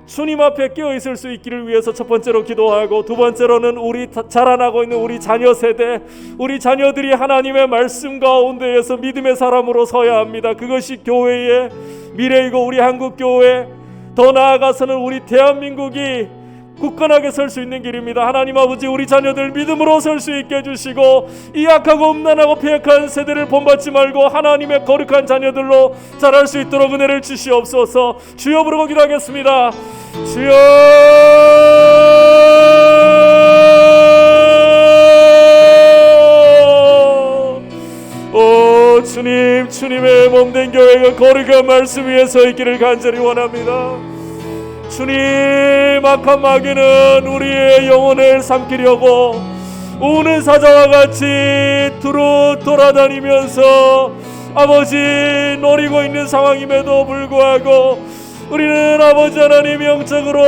주님 앞에 깨어 있을 수 있기를 위해서 첫 번째로 기도하고, 두 번째로는 우리 자라나고 있는 우리 자녀 세대, 우리 자녀들이 하나님의 말씀 가운데에서 믿음의 사람으로 서야 합니다. 그것이 교회의 미래이고 우리 한국 교회, 더 나아가서는 우리 대한민국이 굳건하게 설 수 있는 길입니다. 하나님 아버지, 우리 자녀들 믿음으로 설 수 있게 해주시고, 이 약하고 음란하고 패역한 세대를 본받지 말고 하나님의 거룩한 자녀들로 자랄 수 있도록 은혜를 주시옵소서. 주여 부르고 기도하겠습니다. 주여. 오 주님, 주님의 몸된 교회가 거룩한 말씀 위에 서 있기를 간절히 원합니다. 주님, 악한 마귀는 우리의 영혼을 삼키려고 우는 사자와 같이 두루 돌아다니면서 아버지 노리고 있는 상황임에도 불구하고 우리는 아버지 하나님 영적으로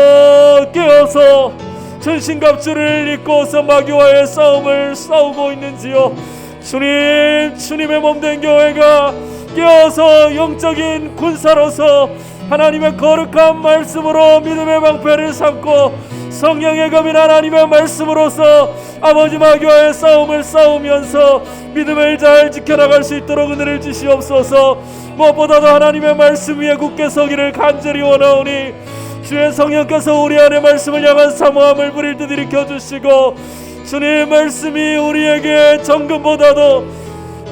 깨어서 전신갑주를 입고서 마귀와의 싸움을 싸우고 있는지요. 주님, 주님의 몸된 교회가 깨어서 영적인 군사로서 하나님의 거룩한 말씀으로 믿음의 방패를 삼고 성령의 검인 하나님의 말씀으로서 아버지 마귀와의 싸움을 싸우면서 믿음을 잘 지켜나갈 수 있도록 은혜를 주시옵소서. 무엇보다도 하나님의 말씀 위에 굳게 서기를 간절히 원하오니 주의 성령께서 우리 안에 말씀을 향한 사모함을 부릴 듯 일으켜주시고, 주님의 말씀이 우리에게 정금보다도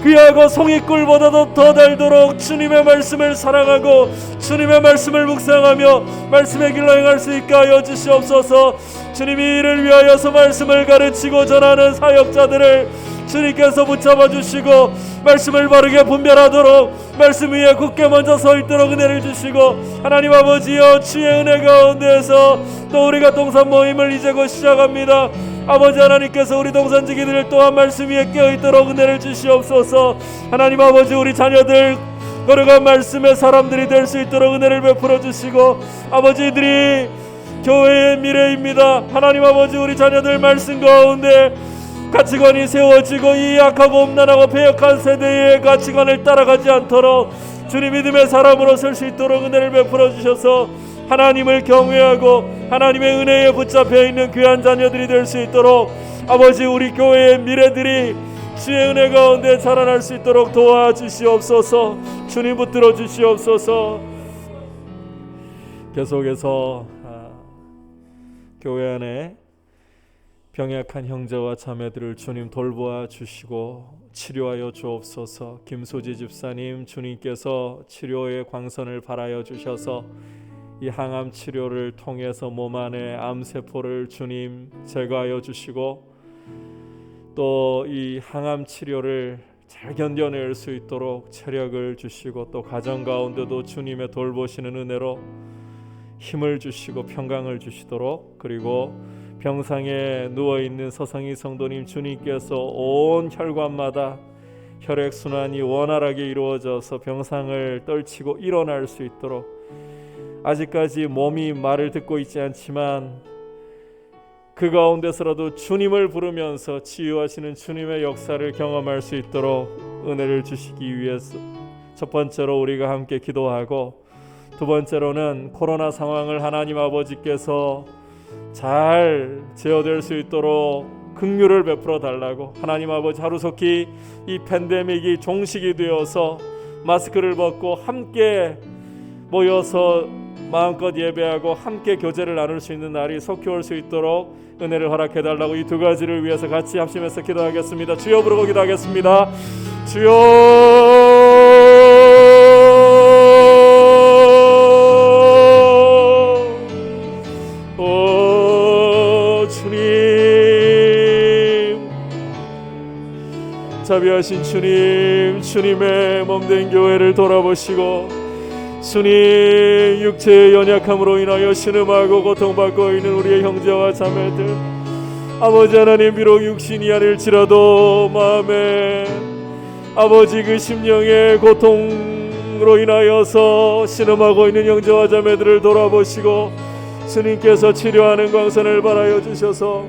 귀하고 송이꿀보다도 더 달도록 주님의 말씀을 사랑하고 주님의 말씀을 묵상하며 말씀의 길로 행할 수 있게 하여 주시옵소서. 주님이 이를 위하여서 말씀을 가르치고 전하는 사역자들을 주님께서 붙잡아 주시고 말씀을 바르게 분별하도록 말씀 위에 굳게 먼저 서 있도록 은혜를 주시고, 하나님 아버지여, 주의 은혜 가운데에서 또 우리가 동산 모임을 이제 곧 시작합니다. 아버지 하나님께서 우리 동산지기들 또한 말씀 위에 깨어있도록 은혜를 주시옵소서. 하나님 아버지, 우리 자녀들 거룩한 말씀의 사람들이 될 수 있도록 은혜를 베풀어 주시고, 아버지들이 교회의 미래입니다. 하나님 아버지, 우리 자녀들 말씀 가운데 가치관이 세워지고 이 약하고 음란하고 패역한 세대의 가치관을 따라가지 않도록 주님 믿음의 사람으로 설 수 있도록 은혜를 베풀어 주셔서 하나님을 경외하고 하나님의 은혜에 붙잡혀 있는 귀한 자녀들이 될 수 있도록 아버지, 우리 교회의 미래들이 주의 은혜 가운데 자라날 수 있도록 도와주시옵소서. 주님 붙들어 주시옵소서. 계속해서 교회 안에 병약한 형제와 자매들을 주님 돌보아 주시고 치료하여 주옵소서. 김소지 집사님, 주님께서 치료의 광선을 발하여 주셔서 이 항암 치료를 통해서 몸 안에 암세포를 주님 제거하여 주시고 또 이 항암 치료를 잘 견뎌낼 수 있도록 체력을 주시고 또 가정 가운데도 주님의 돌보시는 은혜로 힘을 주시고 평강을 주시도록, 그리고 병상에 누워있는 서성희 성도님, 주님께서 온 혈관마다 혈액순환이 원활하게 이루어져서 병상을 떨치고 일어날 수 있도록, 아직까지 몸이 말을 듣고 있지 않지만 그 가운데서라도 주님을 부르면서 치유하시는 주님의 역사를 경험할 수 있도록 은혜를 주시기 위해서 첫 번째로 우리가 함께 기도하고, 두 번째로는 코로나 상황을 하나님 아버지께서 잘 제어될 수 있도록 긍휼을 베풀어 달라고, 하나님 아버지 하루속히 이 팬데믹이 종식이 되어서 마스크를 벗고 함께 모여서 마음껏 예배하고 함께 교제를 나눌 수 있는 날이 속히 올 수 있도록 은혜를 허락해 달라고 이 두 가지를 위해서 같이 합심해서 기도하겠습니다. 주여 부르고 기도하겠습니다. 주여. 오 주님, 자비하신 주님, 주님의 몸된 교회를 돌아보시고 주님, 육체의 연약함으로 인하여 신음하고 고통받고 있는 우리의 형제와 자매들, 아버지 하나님, 비록 육신이 아닐지라도 마음에 아버지 그 심령의 고통으로 인하여서 신음하고 있는 형제와 자매들을 돌아보시고 주님께서 치료하는 광선을 발하여 주셔서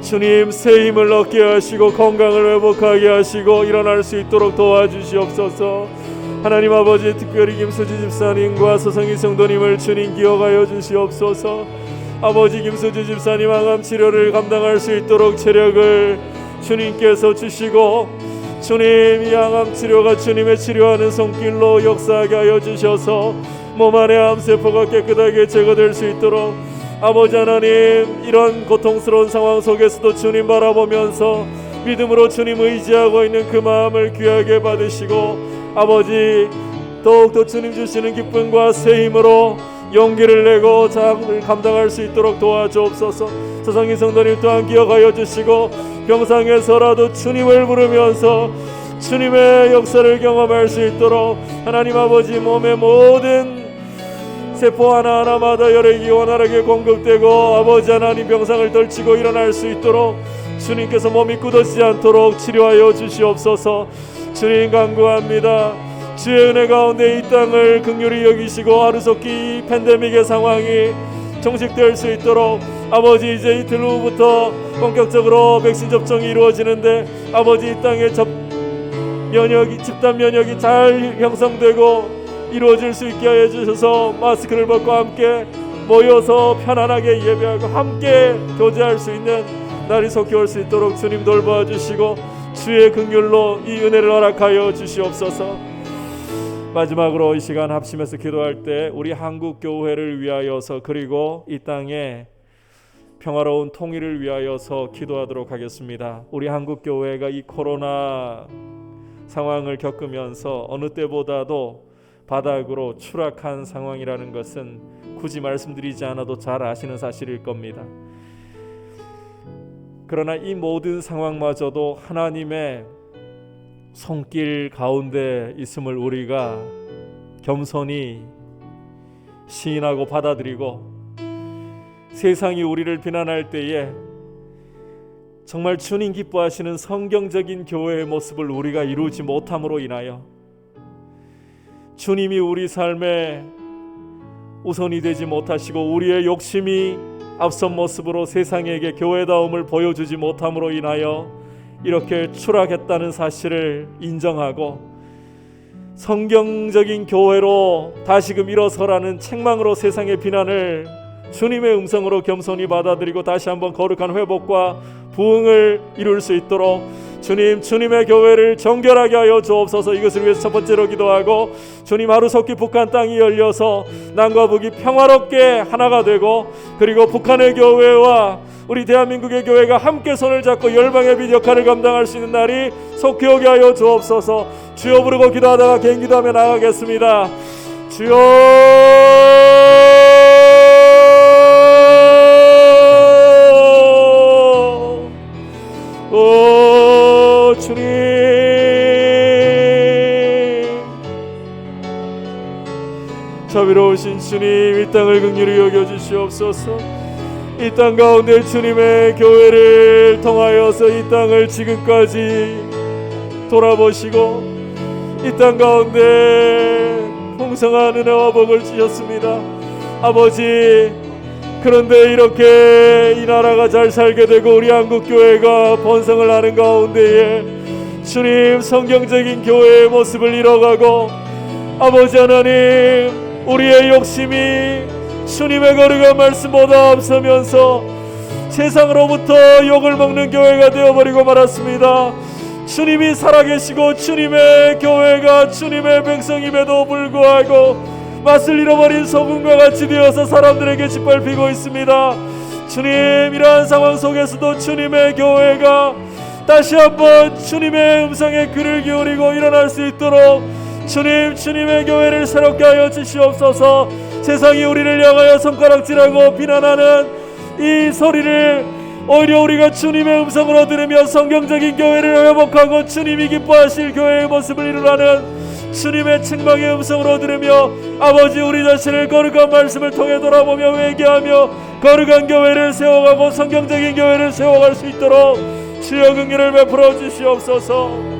주님 새 힘을 얻게 하시고 건강을 회복하게 하시고 일어날 수 있도록 도와주시옵소서. 하나님 아버지, 특별히 김수지 집사님과 서성희 성도님을 주님 기억하여 주시옵소서. 아버지, 김수지 집사님 항암 치료를 감당할 수 있도록 체력을 주님께서 주시고, 주님 이 항암 치료가 주님의 치료하는 손길로 역사하게 하여 주셔서 몸 안의 암세포가 깨끗하게 제거될 수 있도록, 아버지 하나님, 이런 고통스러운 상황 속에서도 주님 바라보면서 믿음으로 주님 의지하고 있는 그 마음을 귀하게 받으시고, 아버지 더욱더 주님 주시는 기쁨과 새 힘으로 용기를 내고 자음을 감당할 수 있도록 도와주옵소서. 서성희 성도님 또한 기억하여 주시고, 병상에서라도 주님을 부르면서 주님의 역사를 경험할 수 있도록 하나님 아버지, 몸의 모든 세포 하나하나마다 혈액이 원활하게 공급되고 아버지 하나님, 병상을 떨치고 일어날 수 있도록 주님께서 몸이 굳어지지 않도록 치료하여 주시옵소서. 주님 간구합니다. 주의 은혜 가운데 이 땅을 긍휼히 여기시고 하루속히 이 팬데믹의 상황이 종식될 수 있도록, 아버지 이제 이틀 후부터 본격적으로 백신 접종이 이루어지는데, 아버지 이 땅에 집단 면역이 잘 형성되고 이루어질 수 있게 하여 주셔서 마스크를 벗고 함께 모여서 편안하게 예배하고 함께 교제할 수 있는 날이 속히 올 수 있도록 주님 돌봐 주시고 주의 긍휼로 이 은혜를 허락하여 주시옵소서. 마지막으로 이 시간 합심해서 기도할 때 우리 한국 교회를 위하여서, 그리고 이 땅의 평화로운 통일을 위하여서 기도하도록 하겠습니다. 우리 한국 교회가 이 코로나 상황을 겪으면서 어느 때보다도 바닥으로 추락한 상황이라는 것은 굳이 말씀드리지 않아도 잘 아시는 사실일 겁니다. 그러나 이 모든 상황마저도 하나님의 손길 가운데 있음을 우리가 겸손히 시인하고 받아들이고, 세상이 우리를 비난할 때에 정말 주님 기뻐하시는 성경적인 교회의 모습을 우리가 이루지 못함으로 인하여 주님이 우리 삶에 우선이 되지 못하시고 우리의 욕심이 앞선 모습으로 세상에게 교회다움을 보여주지 못함으로 인하여 이렇게 추락했다는 사실을 인정하고, 성경적인 교회로 다시금 일어서라는 책망으로 세상의 비난을 주님의 음성으로 겸손히 받아들이고 다시 한번 거룩한 회복과 부흥을 이룰 수 있도록 주님, 주님의 교회를 정결하게 하여 주옵소서. 이것을 위해서 첫 번째로 기도하고, 주님 하루속히 북한 땅이 열려서 남과 북이 평화롭게 하나가 되고, 그리고 북한의 교회와 우리 대한민국의 교회가 함께 손을 잡고 열방의 빛 역할을 감당할 수 있는 날이 속히 오게 하여 주옵소서. 주여 부르고 기도하다가 개인 기도하며 나가겠습니다. 주여, 오 주님, 자비로우신 주님, 이 땅을 긍휼히 여겨주시옵소서. 이 땅 가운데 주님의 교회를 통하여서 이 땅을 지금까지 돌아보시고 이 땅 가운데 풍성한 은혜와 복을 주셨습니다. 아버지, 그런데 이렇게 이 나라가 잘 살게 되고 우리 한국교회가 번성을 하는 가운데에 주님, 성경적인 교회의 모습을 잃어가고, 아버지 하나님, 우리의 욕심이 주님의 거룩한 말씀보다 앞서면서 세상으로부터 욕을 먹는 교회가 되어버리고 말았습니다. 주님이 살아계시고 주님의 교회가 주님의 백성임에도 불구하고 맛을 잃어버린 소금과 같이 되어서 사람들에게 짓밟히고 있습니다. 주님, 이러한 상황 속에서도 주님의 교회가 다시 한번 주님의 음성에 귀를 기울이고 일어날 수 있도록 주님, 주님의 교회를 새롭게 하여 주시옵소서. 세상이 우리를 향하여 손가락질하고 비난하는 이 소리를 오히려 우리가 주님의 음성으로 들으며 성경적인 교회를 회복하고 주님이 기뻐하실 교회의 모습을 이루라는 주님의 책망의 음성으로 들으며, 아버지, 우리 자신을 거룩한 말씀을 통해 돌아보며 회개하며 거룩한 교회를 세워가고 성경적인 교회를 세워갈 수 있도록 주여 긍휼을 베풀어 주시옵소서.